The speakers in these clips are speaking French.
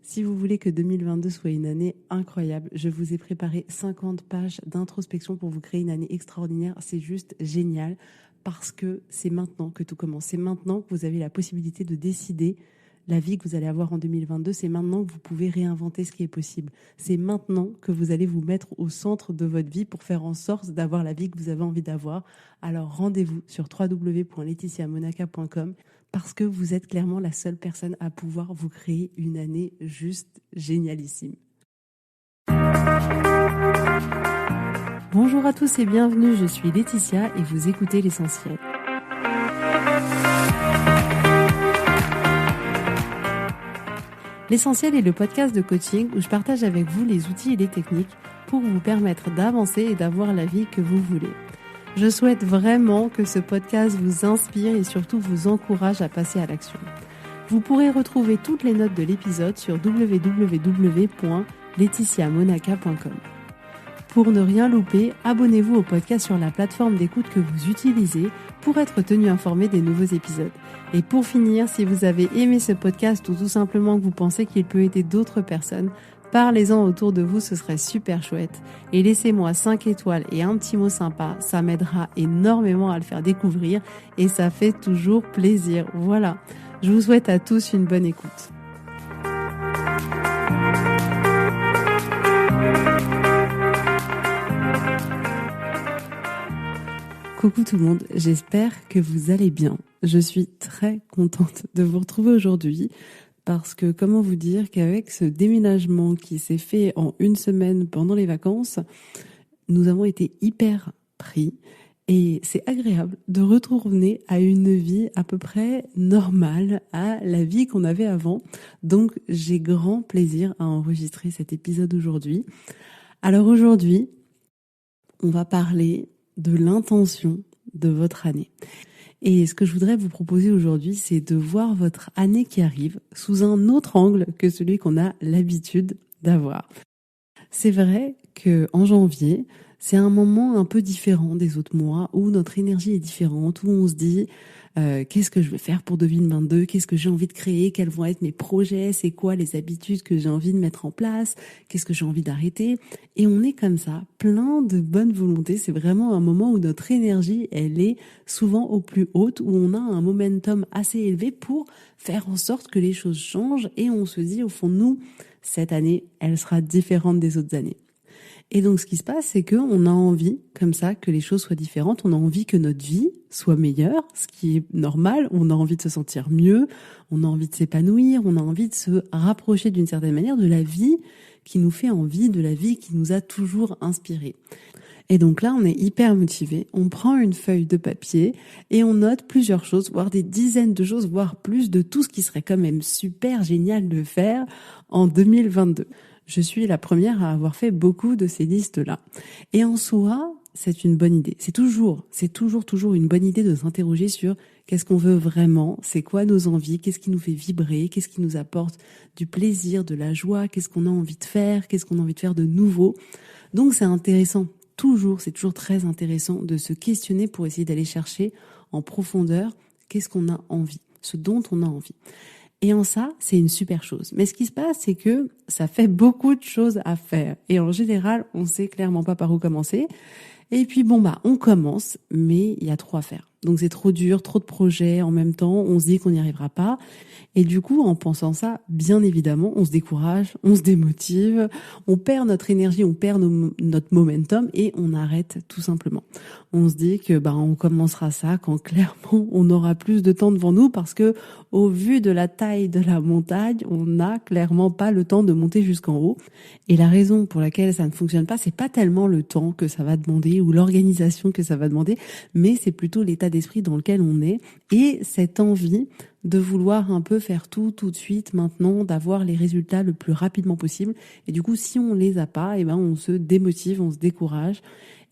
Si vous voulez que 2022 soit une année incroyable, je vous ai préparé 50 pages d'introspection pour vous créer une année extraordinaire. C'est juste génial parce que c'est maintenant que tout commence. C'est maintenant que vous avez la possibilité de décider la vie que vous allez avoir en 2022. C'est maintenant que vous pouvez réinventer ce qui est possible. C'est maintenant que vous allez vous mettre au centre de votre vie pour faire en sorte d'avoir la vie que vous avez envie d'avoir. Alors rendez-vous sur www.laetitiamonaca.com parce que vous êtes clairement la seule personne à pouvoir vous créer une année juste génialissime. Bonjour à tous et bienvenue, je suis Laetitia et vous écoutez L'Essentiel. L'Essentiel est le podcast de coaching où je partage avec vous les outils et les techniques pour vous permettre d'avancer et d'avoir la vie que vous voulez. Je souhaite vraiment que ce podcast vous inspire et surtout vous encourage à passer à l'action. Vous pourrez retrouver toutes les notes de l'épisode sur www.laetitiamonaca.com. Pour ne rien louper, abonnez-vous au podcast sur la plateforme d'écoute que vous utilisez pour être tenu informé des nouveaux épisodes. Et pour finir, si vous avez aimé ce podcast ou tout simplement que vous pensez qu'il peut aider d'autres personnes, parlez-en autour de vous, ce serait super chouette. Et laissez-moi 5 étoiles et un petit mot sympa, ça m'aidera énormément à le faire découvrir et ça fait toujours plaisir. Voilà, je vous souhaite à tous une bonne écoute. Coucou tout le monde, j'espère que vous allez bien. Je suis très contente de vous retrouver aujourd'hui parce que comment vous dire qu'avec ce déménagement qui s'est fait en une semaine pendant les vacances, nous avons été hyper pris et c'est agréable de retourner à une vie à peu près normale, à la vie qu'on avait avant. Donc j'ai grand plaisir à enregistrer cet épisode aujourd'hui. Alors aujourd'hui, on va parler de l'intention de votre année. Et ce que je voudrais vous proposer aujourd'hui, c'est de voir votre année qui arrive sous un autre angle que celui qu'on a l'habitude d'avoir. C'est vrai que en janvier, c'est un moment un peu différent des autres mois où notre énergie est différente, où on se dit qu'est-ce que je vais faire pour 2022, qu'est-ce que j'ai envie de créer, quels vont être mes projets, c'est quoi les habitudes que j'ai envie de mettre en place, qu'est-ce que j'ai envie d'arrêter. Et on est comme ça, plein de bonne volonté. C'est vraiment un moment où notre énergie, elle est souvent au plus haute, où on a un momentum assez élevé pour faire en sorte que les choses changent. Et on se dit au fond de nous, cette année, elle sera différente des autres années. Et donc, ce qui se passe, c'est qu'on a envie, comme ça, que les choses soient différentes. On a envie que notre vie soit meilleure, ce qui est normal. On a envie de se sentir mieux, on a envie de s'épanouir, on a envie de se rapprocher d'une certaine manière de la vie qui nous fait envie, de la vie qui nous a toujours inspirés. Et donc là, on est hyper motivé. On prend une feuille de papier et on note plusieurs choses, voire des dizaines de choses, voire plus de tout ce qui serait quand même super génial de faire en 2022. Je suis la première à avoir fait beaucoup de ces listes-là. Et en soi, c'est une bonne idée. C'est toujours une bonne idée de s'interroger sur qu'est-ce qu'on veut vraiment, c'est quoi nos envies, qu'est-ce qui nous fait vibrer, qu'est-ce qui nous apporte du plaisir, de la joie, qu'est-ce qu'on a envie de faire, qu'est-ce qu'on a envie de faire de nouveau. Donc c'est intéressant, c'est toujours très intéressant de se questionner pour essayer d'aller chercher en profondeur qu'est-ce qu'on a envie, ce dont on a envie. Et en ça, c'est une super chose. Mais ce qui se passe, c'est que ça fait beaucoup de choses à faire. Et en général, on sait clairement pas par où commencer. Et puis on commence, mais il y a trop à faire. Donc c'est trop dur, trop de projets en même temps, on se dit qu'on n'y arrivera pas. Et du coup, en pensant ça, bien évidemment, on se décourage, on se démotive, on perd notre énergie, on perd notre momentum et on arrête tout simplement. On se dit que on commencera ça quand clairement on aura plus de temps devant nous parce que au vu de la taille de la montagne, on n'a clairement pas le temps de monter jusqu'en haut. Et la raison pour laquelle ça ne fonctionne pas, c'est pas tellement le temps que ça va demander ou l'organisation que ça va demander, mais c'est plutôt l'état d'esprit dans lequel on est et cette envie de vouloir un peu faire tout de suite maintenant, d'avoir les résultats le plus rapidement possible. Et du coup, si on les a pas, on se démotive, on se décourage.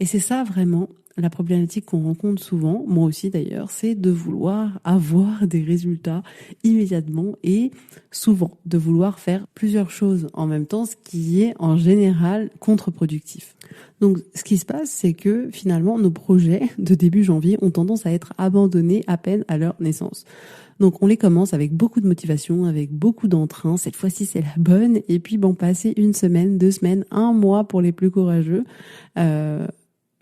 Et c'est ça vraiment la problématique qu'on rencontre souvent, moi aussi d'ailleurs, c'est de vouloir avoir des résultats immédiatement et souvent de vouloir faire plusieurs choses en même temps, ce qui est en général contre-productif. Donc ce qui se passe, c'est que finalement nos projets de début janvier ont tendance à être abandonnés à peine à leur naissance. Donc on les commence avec beaucoup de motivation, avec beaucoup d'entrain. Cette fois-ci c'est la bonne. Et puis passer 1 semaine, 2 semaines, 1 mois pour les plus courageux.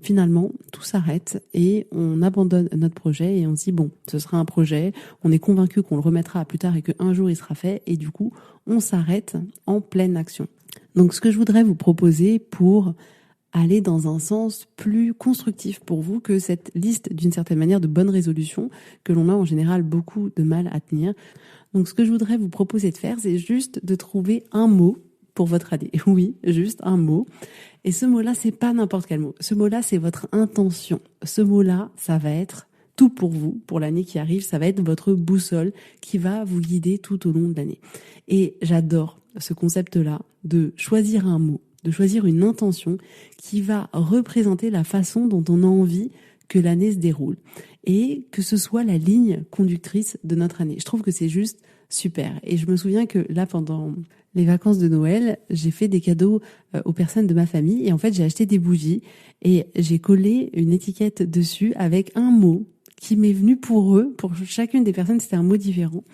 Finalement, tout s'arrête et on abandonne notre projet et on se dit ce sera un projet. On est convaincu qu'on le remettra à plus tard et qu'un jour il sera fait. Et du coup, on s'arrête en pleine action. Donc ce que je voudrais vous proposer pour aller dans un sens plus constructif pour vous que cette liste, d'une certaine manière, de bonnes résolutions que l'on a en général beaucoup de mal à tenir. Donc, ce que je voudrais vous proposer de faire, c'est juste de trouver un mot pour votre année. Oui, juste un mot. Et ce mot-là, c'est pas n'importe quel mot. Ce mot-là, c'est votre intention. Ce mot-là, ça va être tout pour vous, pour l'année qui arrive. Ça va être votre boussole qui va vous guider tout au long de l'année. Et j'adore ce concept-là de choisir un mot, de choisir une intention qui va représenter la façon dont on a envie que l'année se déroule et que ce soit la ligne conductrice de notre année. Je trouve que c'est juste super. Et je me souviens que là, pendant les vacances de Noël, j'ai fait des cadeaux aux personnes de ma famille et en fait, j'ai acheté des bougies et j'ai collé une étiquette dessus avec un mot qui m'est venu pour eux, pour chacune des personnes, c'était un mot différent.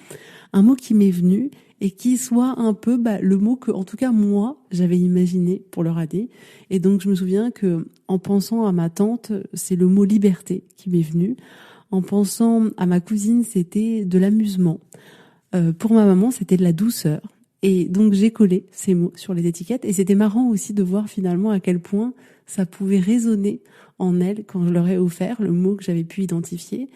Un mot qui m'est venu et qui soit un peu le mot que, en tout cas moi, j'avais imaginé pour leur année. Et donc je me souviens que, en pensant à ma tante, c'est le mot liberté qui m'est venu. En pensant à ma cousine, c'était de l'amusement. Pour ma maman, c'était de la douceur. Et donc j'ai collé ces mots sur les étiquettes. Et c'était marrant aussi de voir finalement à quel point ça pouvait résonner en elle quand je leur ai offert le mot que j'avais pu identifier.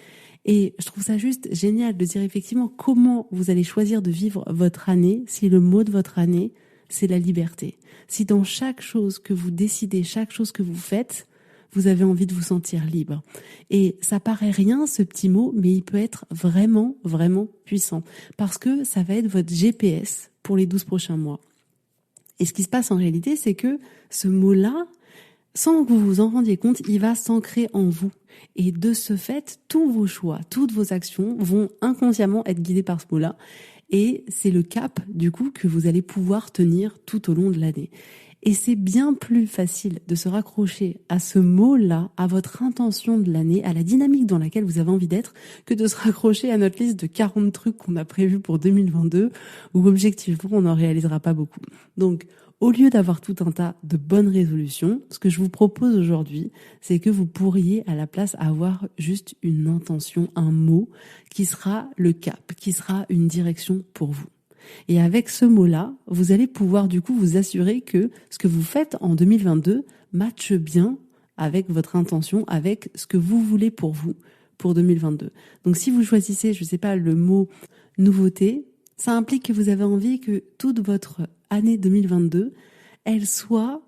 Et je trouve ça juste génial de dire effectivement comment vous allez choisir de vivre votre année si le mot de votre année, c'est la liberté. Si dans chaque chose que vous décidez, chaque chose que vous faites, vous avez envie de vous sentir libre. Et ça paraît rien, ce petit mot, mais il peut être vraiment, vraiment puissant. Parce que ça va être votre GPS pour les 12 prochains mois. Et ce qui se passe en réalité, c'est que ce mot-là, sans que vous vous en rendiez compte, il va s'ancrer en vous. Et de ce fait, tous vos choix, toutes vos actions vont inconsciemment être guidés par ce mot-là. Et c'est le cap, du coup, que vous allez pouvoir tenir tout au long de l'année. Et c'est bien plus facile de se raccrocher à ce mot-là, à votre intention de l'année, à la dynamique dans laquelle vous avez envie d'être, que de se raccrocher à notre liste de 40 trucs qu'on a prévus pour 2022, où objectivement, on n'en réalisera pas beaucoup. Donc, au lieu d'avoir tout un tas de bonnes résolutions, ce que je vous propose aujourd'hui, c'est que vous pourriez à la place avoir juste une intention, un mot qui sera le cap, qui sera une direction pour vous. Et avec ce mot-là, vous allez pouvoir du coup vous assurer que ce que vous faites en 2022 matche bien avec votre intention, avec ce que vous voulez pour vous pour 2022. Donc si vous choisissez, je sais pas, le mot nouveauté, ça implique que vous avez envie que toute votre année 2022, elle soit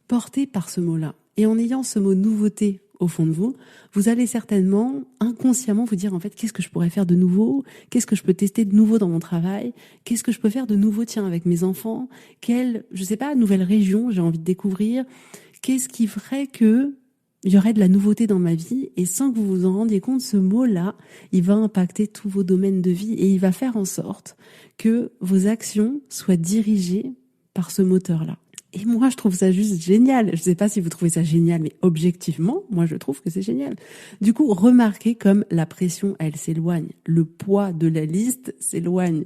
portée par ce mot-là. Et en ayant ce mot nouveauté au fond de vous, vous allez certainement inconsciemment vous dire en fait qu'est-ce que je pourrais faire de nouveau, qu'est-ce que je peux tester de nouveau dans mon travail, qu'est-ce que je peux faire de nouveau avec mes enfants, quelle, je sais pas, nouvelle région j'ai envie de découvrir, qu'est-ce qui ferait que il y aurait de la nouveauté dans ma vie et sans que vous vous en rendiez compte, ce mot-là, il va impacter tous vos domaines de vie et il va faire en sorte que vos actions soient dirigées par ce moteur-là. Et moi, je trouve ça juste génial. Je sais pas si vous trouvez ça génial, mais objectivement, moi, je trouve que c'est génial. Du coup, remarquez comme la pression, elle s'éloigne. Le poids de la liste s'éloigne.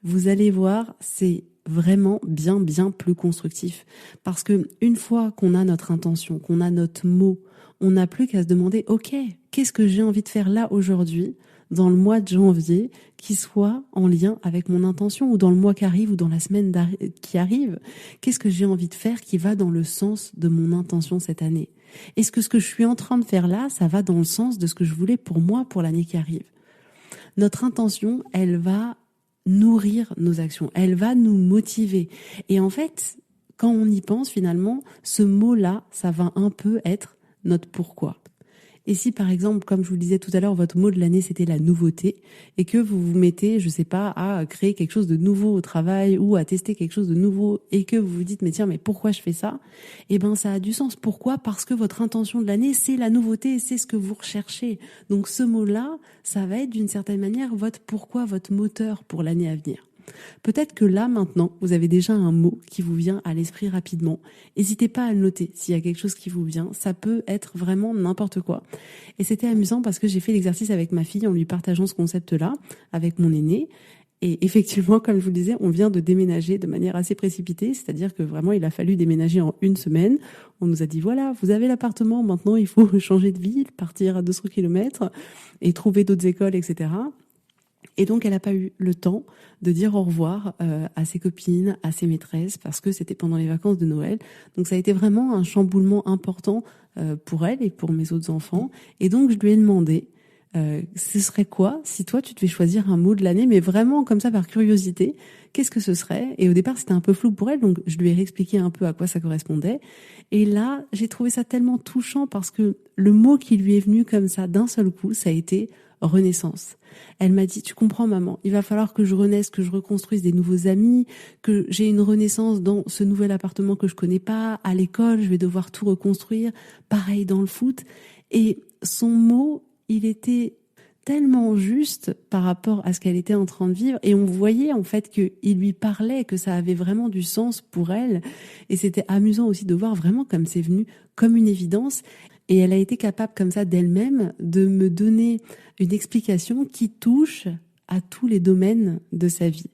Vous allez voir, c'est vraiment bien, bien plus constructif. Parce que une fois qu'on a notre intention, qu'on a notre mot, on n'a plus qu'à se demander, OK, qu'est-ce que j'ai envie de faire là aujourd'hui, dans le mois de janvier, qui soit en lien avec mon intention, ou dans le mois qui arrive, ou dans la semaine qui arrive. Qu'est-ce que j'ai envie de faire qui va dans le sens de mon intention cette année? Est-ce que ce que je suis en train de faire là, ça va dans le sens de ce que je voulais pour moi, pour l'année qui arrive? Notre intention, elle va nourrir nos actions, elle va nous motiver. Et en fait, quand on y pense finalement, ce mot-là, ça va un peu être notre pourquoi. Et si par exemple, comme je vous le disais tout à l'heure, votre mot de l'année c'était la nouveauté et que vous vous mettez, je sais pas, à créer quelque chose de nouveau au travail ou à tester quelque chose de nouveau et que vous vous dites mais tiens, mais pourquoi je fais ça? Eh ben ça a du sens. Pourquoi? Parce que votre intention de l'année c'est la nouveauté, c'est ce que vous recherchez. Donc ce mot-là, ça va être d'une certaine manière votre pourquoi, votre moteur pour l'année à venir. Peut-être que là, maintenant, vous avez déjà un mot qui vous vient à l'esprit rapidement. N'hésitez pas à le noter s'il y a quelque chose qui vous vient. Ça peut être vraiment n'importe quoi. Et c'était amusant parce que j'ai fait l'exercice avec ma fille en lui partageant ce concept-là, avec mon aîné. Et effectivement, comme je vous le disais, on vient de déménager de manière assez précipitée, c'est-à-dire que vraiment, il a fallu déménager en une semaine. On nous a dit, voilà, vous avez l'appartement, maintenant il faut changer de ville, partir à 200 kilomètres et trouver d'autres écoles, etc. Et donc, elle n'a pas eu le temps de dire au revoir à ses copines, à ses maîtresses, parce que c'était pendant les vacances de Noël. Donc, ça a été vraiment un chamboulement important pour elle et pour mes autres enfants. Et donc, je lui ai demandé, ce serait quoi si toi, tu devais choisir un mot de l'année, mais vraiment comme ça, par curiosité, qu'est-ce que ce serait? Et au départ, c'était un peu flou pour elle, donc je lui ai réexpliqué un peu à quoi ça correspondait. Et là, j'ai trouvé ça tellement touchant parce que le mot qui lui est venu comme ça d'un seul coup, ça a été renaissance. Elle m'a dit, tu comprends maman, il va falloir que je renaisse, que je reconstruise des nouveaux amis, que j'ai une renaissance dans ce nouvel appartement que je connais pas, à l'école, je vais devoir tout reconstruire, pareil dans le foot. Et son mot, il était tellement juste par rapport à ce qu'elle était en train de vivre et on voyait en fait qu'il lui parlait, que ça avait vraiment du sens pour elle et c'était amusant aussi de voir vraiment comme c'est venu comme une évidence et elle a été capable comme ça d'elle-même de me donner une explication qui touche à tous les domaines de sa vie.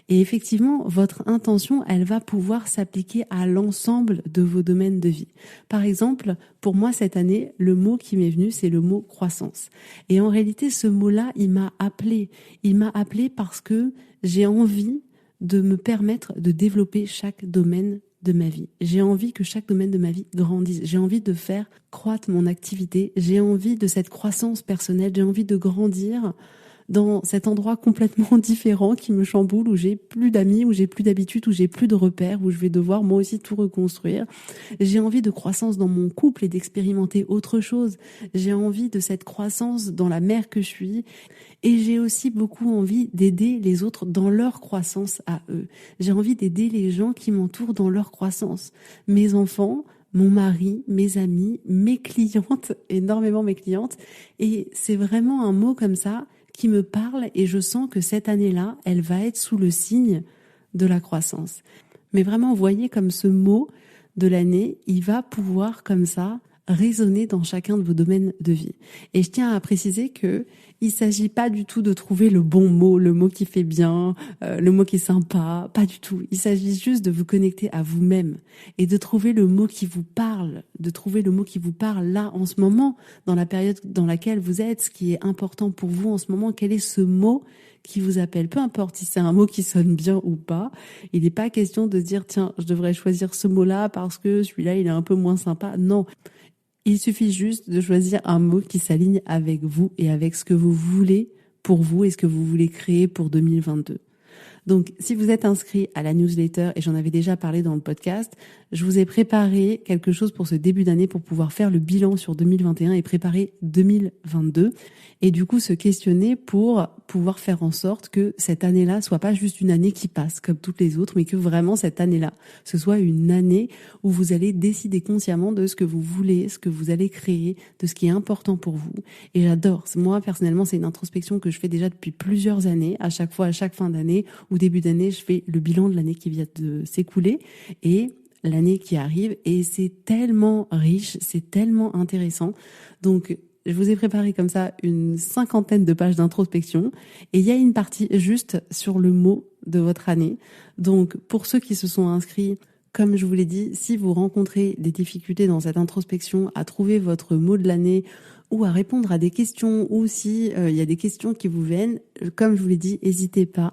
Et effectivement, votre intention, elle va pouvoir s'appliquer à l'ensemble de vos domaines de vie. Par exemple, pour moi, cette année, le mot qui m'est venu, c'est le mot croissance. Et en réalité, ce mot-là, il m'a appelé. Il m'a appelé parce que j'ai envie de me permettre de développer chaque domaine de ma vie. J'ai envie que chaque domaine de ma vie grandisse. J'ai envie de faire croître mon activité. J'ai envie de cette croissance personnelle. J'ai envie de grandir dans cet endroit complètement différent qui me chamboule, où j'ai plus d'amis, où j'ai plus d'habitude, où j'ai plus de repères, où je vais devoir moi aussi tout reconstruire. J'ai envie de croissance dans mon couple et d'expérimenter autre chose. J'ai envie de cette croissance dans la mère que je suis. Et j'ai aussi beaucoup envie d'aider les autres dans leur croissance à eux. J'ai envie d'aider les gens qui m'entourent dans leur croissance. Mes enfants, mon mari, mes amis, mes clientes, énormément mes clientes. Et c'est vraiment un mot comme ça qui me parle et je sens que cette année-là, elle va être sous le signe de la croissance. Mais vraiment, voyez comme ce mot de l'année, il va pouvoir comme ça résonner dans chacun de vos domaines de vie. Et je tiens à préciser que il s'agit pas du tout de trouver le bon mot, le mot qui fait bien, le mot qui est sympa, pas du tout. Il s'agit juste de vous connecter à vous-même et de trouver le mot qui vous parle, de trouver le mot qui vous parle là en ce moment, dans la période dans laquelle vous êtes, ce qui est important pour vous en ce moment, quel est ce mot qui vous appelle, peu importe si c'est un mot qui sonne bien ou pas. Il n'est pas question de se dire, tiens, je devrais choisir ce mot-là parce que celui-là, il est un peu moins sympa. Non. Il suffit juste de choisir un mot qui s'aligne avec vous et avec ce que vous voulez pour vous et ce que vous voulez créer pour 2022. Donc, si vous êtes inscrit à la newsletter, et j'en avais déjà parlé dans le podcast, je vous ai préparé quelque chose pour ce début d'année pour pouvoir faire le bilan sur 2021 et préparer 2022. Et du coup, se questionner pour pouvoir faire en sorte que cette année-là soit pas juste une année qui passe comme toutes les autres, mais que vraiment cette année-là, ce soit une année où vous allez décider consciemment de ce que vous voulez, ce que vous allez créer, de ce qui est important pour vous. Et j'adore. Moi, personnellement, c'est une introspection que je fais déjà depuis plusieurs années. À chaque fois, à chaque fin d'année ou début d'année, je fais le bilan de l'année qui vient de s'écouler et l'année qui arrive. Et c'est tellement riche, c'est tellement intéressant. Donc, je vous ai préparé comme ça une 50aine de pages d'introspection et il y a une partie juste sur le mot de votre année. Donc, pour ceux qui se sont inscrits, comme je vous l'ai dit, si vous rencontrez des difficultés dans cette introspection à trouver votre mot de l'année ou à répondre à des questions ou si il y a des questions qui vous viennent, comme je vous l'ai dit, n'hésitez pas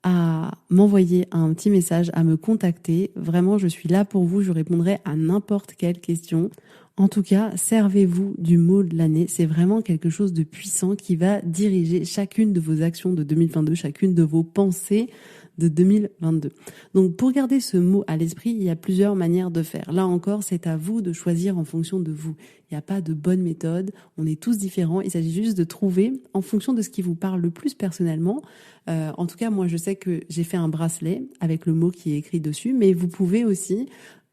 à m'envoyer un petit message, à me contacter. Vraiment, je suis là pour vous, je répondrai à n'importe quelle question. En tout cas, servez-vous du mot de l'année. C'est vraiment quelque chose de puissant qui va diriger chacune de vos actions de 2022, chacune de vos pensées de 2022. Donc, pour garder ce mot à l'esprit, il y a plusieurs manières de faire. Là encore, c'est à vous de choisir en fonction de vous. Il n'y a pas de bonne méthode. On est tous différents. Il s'agit juste de trouver en fonction de ce qui vous parle le plus personnellement. En tout cas, moi, je sais que j'ai fait un bracelet avec le mot qui est écrit dessus, mais vous pouvez aussi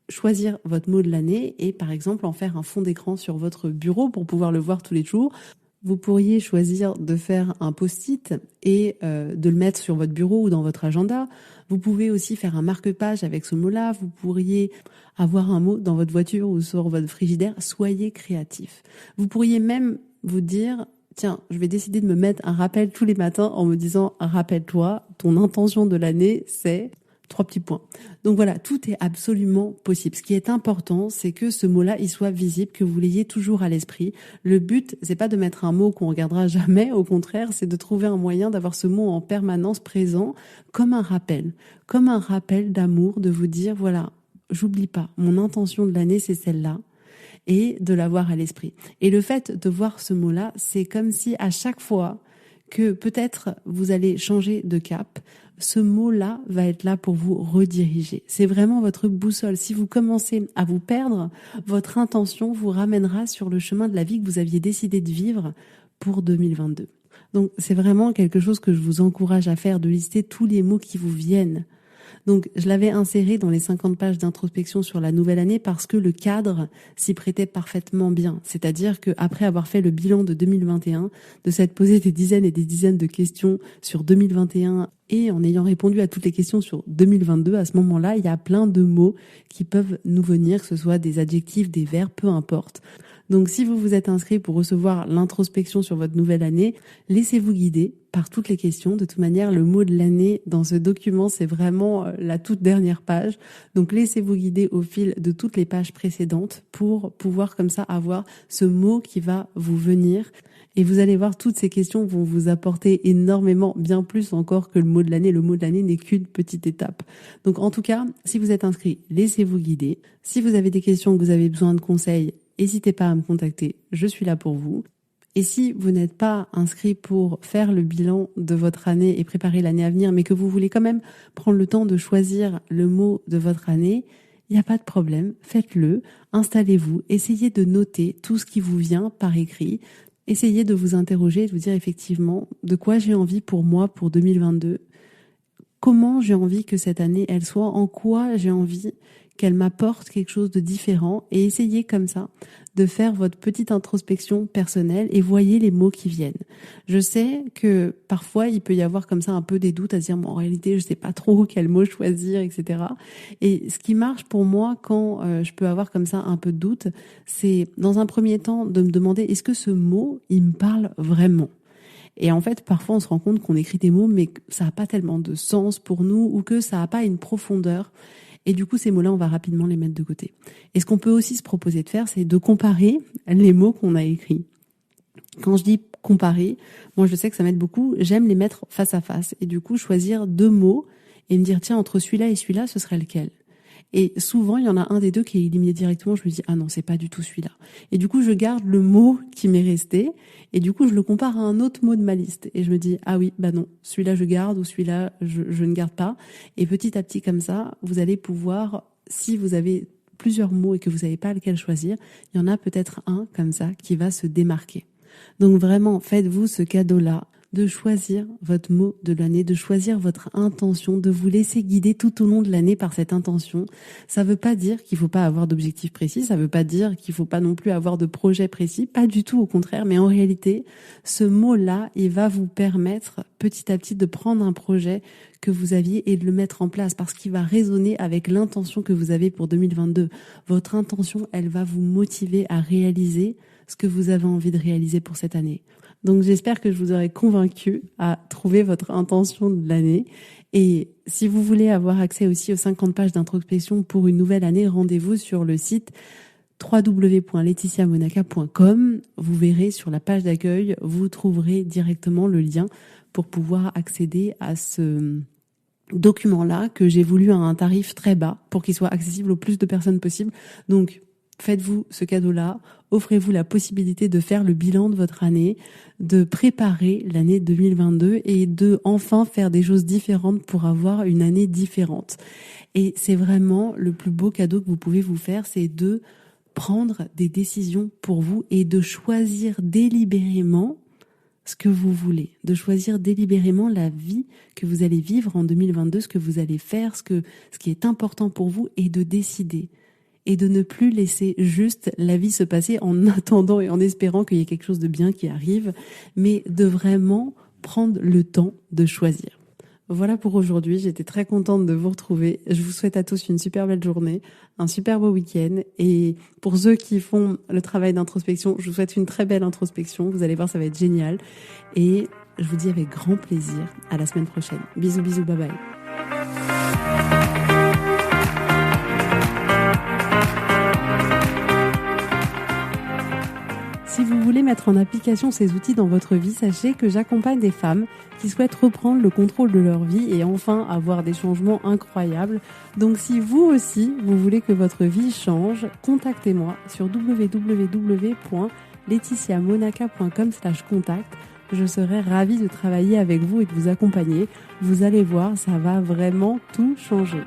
choisir votre mot de l'année et par exemple en faire un fond d'écran sur votre bureau pour pouvoir le voir tous les jours. Vous pourriez choisir de faire un post-it et de le mettre sur votre bureau ou dans votre agenda. Vous pouvez aussi faire un marque-page avec ce mot-là. Vous pourriez avoir un mot dans votre voiture ou sur votre frigidaire. Soyez créatif. Vous pourriez même vous dire, tiens, je vais décider de me mettre un rappel tous les matins en me disant, rappelle-toi, ton intention de l'année, c'est 3 petits points. Donc voilà, tout est absolument possible. Ce qui est important, c'est que ce mot-là, il soit visible, que vous l'ayez toujours à l'esprit. Le but, c'est pas de mettre un mot qu'on regardera jamais. Au contraire, c'est de trouver un moyen d'avoir ce mot en permanence présent comme un rappel d'amour, de vous dire, voilà, j'oublie pas, mon intention de l'année, c'est celle-là. Et de l'avoir à l'esprit. Et le fait de voir ce mot-là, c'est comme si à chaque fois que peut-être vous allez changer de cap, ce mot-là va être là pour vous rediriger. C'est vraiment votre boussole. Si vous commencez à vous perdre, votre intention vous ramènera sur le chemin de la vie que vous aviez décidé de vivre pour 2022. Donc c'est vraiment quelque chose que je vous encourage à faire, de lister tous les mots qui vous viennent. Donc, je l'avais inséré dans les 50 pages d'introspection sur la nouvelle année parce que le cadre s'y prêtait parfaitement bien. C'est-à-dire qu'après avoir fait le bilan de 2021, de s'être posé des dizaines et des dizaines de questions sur 2021 et en ayant répondu à toutes les questions sur 2022, à ce moment-là, il y a plein de mots qui peuvent nous venir, que ce soit des adjectifs, des verbes, peu importe. Donc, si vous vous êtes inscrit pour recevoir l'introspection sur votre nouvelle année, laissez-vous guider par toutes les questions. De toute manière, le mot de l'année dans ce document, c'est vraiment la toute dernière page. Donc, laissez-vous guider au fil de toutes les pages précédentes pour pouvoir comme ça avoir ce mot qui va vous venir. Et vous allez voir, toutes ces questions vont vous apporter énormément, bien plus encore que le mot de l'année. Le mot de l'année n'est qu'une petite étape. Donc, en tout cas, si vous êtes inscrit, laissez-vous guider. Si vous avez des questions, que vous avez besoin de conseils, n'hésitez pas à me contacter, je suis là pour vous. Et si vous n'êtes pas inscrit pour faire le bilan de votre année et préparer l'année à venir, mais que vous voulez quand même prendre le temps de choisir le mot de votre année, il n'y a pas de problème, faites-le, installez-vous, essayez de noter tout ce qui vous vient par écrit, essayez de vous interroger, de vous dire effectivement de quoi j'ai envie pour moi pour 2022, comment j'ai envie que cette année elle soit, en quoi j'ai envie qu'elle m'apporte quelque chose de différent, et essayez comme ça de faire votre petite introspection personnelle et voyez les mots qui viennent. Je sais que parfois il peut y avoir comme ça un peu des doutes à se dire en réalité je sais pas trop quel mot choisir, etc. Et ce qui marche pour moi quand je peux avoir comme ça un peu de doute, c'est dans un premier temps de me demander est-ce que ce mot il me parle vraiment. Et en fait, parfois, on se rend compte qu'on écrit des mots, mais que ça n'a pas tellement de sens pour nous ou que ça n'a pas une profondeur. Et du coup, ces mots-là, on va rapidement les mettre de côté. Et ce qu'on peut aussi se proposer de faire, c'est de comparer les mots qu'on a écrits. Quand je dis comparer, moi, je sais que ça m'aide beaucoup. J'aime les mettre face à face. Et du coup, choisir 2 mots et me dire, tiens, entre celui-là et celui-là, ce serait lequel ? Et souvent, il y en a un des 2 qui est éliminé directement. Je me dis, ah non, c'est pas du tout celui-là. Et du coup, je garde le mot qui m'est resté. Et du coup, je le compare à un autre mot de ma liste. Et je me dis, ah oui, bah non, celui-là je garde ou celui-là je ne garde pas. Et petit à petit, comme ça, vous allez pouvoir, si vous avez plusieurs mots et que vous savez pas lequel choisir, il y en a peut-être un comme ça qui va se démarquer. Donc vraiment, faites-vous ce cadeau-là de choisir votre mot de l'année, de choisir votre intention, de vous laisser guider tout au long de l'année par cette intention. Ça veut pas dire qu'il faut pas avoir d'objectifs précis, ça veut pas dire qu'il faut pas non plus avoir de projet précis, pas du tout, au contraire, mais en réalité, ce mot-là, il va vous permettre petit à petit de prendre un projet que vous aviez et de le mettre en place parce qu'il va résonner avec l'intention que vous avez pour 2022. Votre intention, elle va vous motiver à réaliser ce que vous avez envie de réaliser pour cette année. Donc j'espère que je vous aurai convaincu à trouver votre intention de l'année. Et si vous voulez avoir accès aussi aux 50 pages d'introspection pour une nouvelle année, rendez-vous sur le site www.laetitiamonaca.com. Vous verrez sur la page d'accueil, vous trouverez directement le lien pour pouvoir accéder à ce document-là que j'ai voulu à un tarif très bas pour qu'il soit accessible au plus de personnes possible. Donc faites-vous ce cadeau-là, offrez-vous la possibilité de faire le bilan de votre année, de préparer l'année 2022 et de enfin faire des choses différentes pour avoir une année différente. Et c'est vraiment le plus beau cadeau que vous pouvez vous faire, c'est de prendre des décisions pour vous et de choisir délibérément ce que vous voulez, de choisir délibérément la vie que vous allez vivre en 2022, ce que vous allez faire, ce qui est important pour vous et de décider. et de ne plus laisser juste la vie se passer en attendant et en espérant qu'il y ait quelque chose de bien qui arrive, mais de vraiment prendre le temps de choisir. Voilà pour aujourd'hui, j'étais très contente de vous retrouver. Je vous souhaite à tous une super belle journée, un super beau week-end. Et pour ceux qui font le travail d'introspection, je vous souhaite une très belle introspection. Vous allez voir, ça va être génial. Et je vous dis avec grand plaisir à la semaine prochaine. Bisous, bisous, bye bye. Si vous voulez mettre en application ces outils dans votre vie, sachez que j'accompagne des femmes qui souhaitent reprendre le contrôle de leur vie et enfin avoir des changements incroyables. Donc si vous aussi, vous voulez que votre vie change, contactez-moi sur www.laetitiamonaca.com/contact. Je serai ravie de travailler avec vous et de vous accompagner. Vous allez voir, ça va vraiment tout changer.